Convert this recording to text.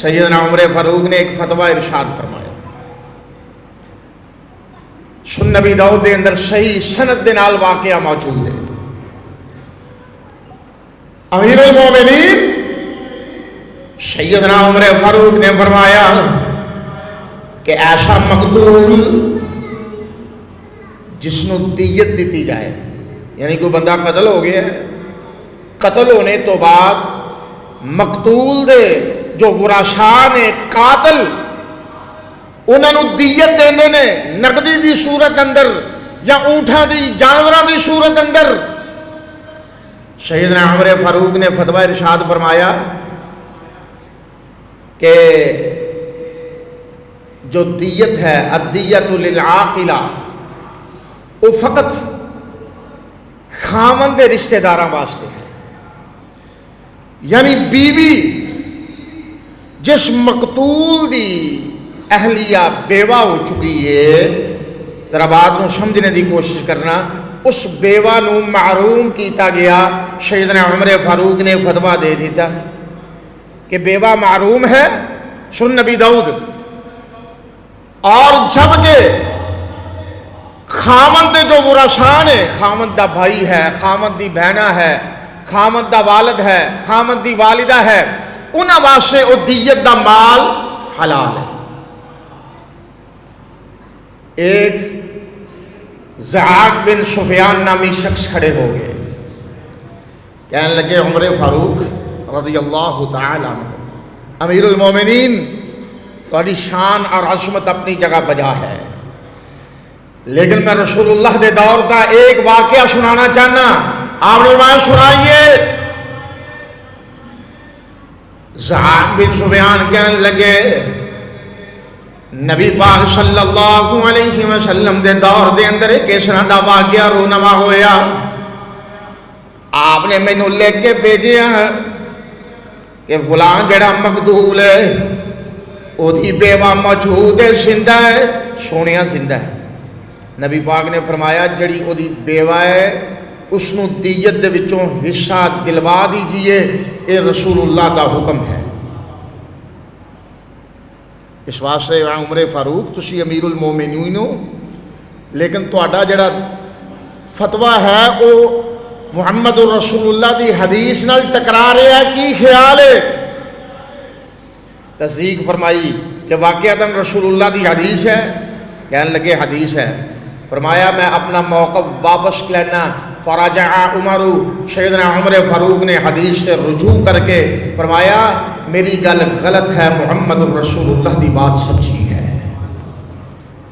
سیدنا عمر فاروق نے ایک فتویٰ ارشاد فرمایا، سنن ابی داؤد دے اندر صحیح سند دے نال واقعہ موجود ہے۔ امیر المومنین سیدنا عمر فاروق نے فرمایا کہ ایسا مقتول جس نو دیت دیتی جائے، یعنی کوئی بندہ قتل ہو گیا ہے، قتل ہونے تو بعد مقتول دے جو ورثاء نے قاتل انہاں نو دیت دیندے نے نقدی دی صورت اندر یا اونٹاں دی جانوراں دی صورت اندر۔ سیدنا عمر فاروق نے فتویٰ ارشاد فرمایا کہ جو دیت ہے الدیت للعاقلہ وہ فقط خاوند دے رشتہ داراں واسطے ہے، یعنی بیوی جس مقتول دی اہلیہ بیوہ ہو چکی ہے، ذرا بات نو سمجھنے دی کوشش کرنا، اس بیوہ نو محروم کیتا گیا۔ سیدنا عمر فاروق نے فتویٰ دے دیتا کہ بیوہ محروم ہے، سنن ابی داؤد، اور جبکہ خامند جو ورثاء نے، خامند دا بھائی ہے، خامند دی بہنہ ہے، خامند دا والد ہے، خامند دی والدہ ہے، انہاں واسطے او دیت دا مال حلال ہے۔ ایک زعاق بن سفیان نامی شخص کھڑے ہو گئے، کہنے لگے عمر فاروق رضی اللہ تعالی عنہ، امیر المومنین تہاڈی شان اور عظمت اپنی جگہ بجا ہے، لیکن میں رسول اللہ دے دور کا ایک واقعہ سنانا چاہنا، آپ نے میں سنائیے۔ زعاق بن سفیان کہنے لگے نبی پاک صلی اللہ علیہ وسلم دے دور دے اندر ایک اس طرح دا واقعہ رونما ہویا، آپ نے مینوں لکھ کے بھیجیا کہ فلاں جڑا مقتول ہے او دی بیوہ موجود ہے، زندہ ہے، سونیا زندہ ہے۔ نبی پاک نے فرمایا جڑی او دی بیوہ ہے اس نو دیت دے وچوں حصہ دلوا دیجئے، اے رسول اللہ دا حکم ہے۔ اس واسطے عمر فاروق تسی امیر المومنین ہو، لیکن تہاڈا جڑا فتویٰ ہے او محمد الرسول اللہ دی حدیث نال ٹکرا رہا ہے، کی خیال ہے؟ تصدیق فرمائی کہ واقعتاً رسول اللہ دی حدیث ہے، کہنے لگے حدیث ہے، فرمایا میں اپنا موقف واپس لینا، فرجع عمر، سیدنا عمر فاروق نے حدیث سے رجوع کر کے فرمایا میری گل غلط ہے، محمد الرسول اللہ دی بات سچی ہے۔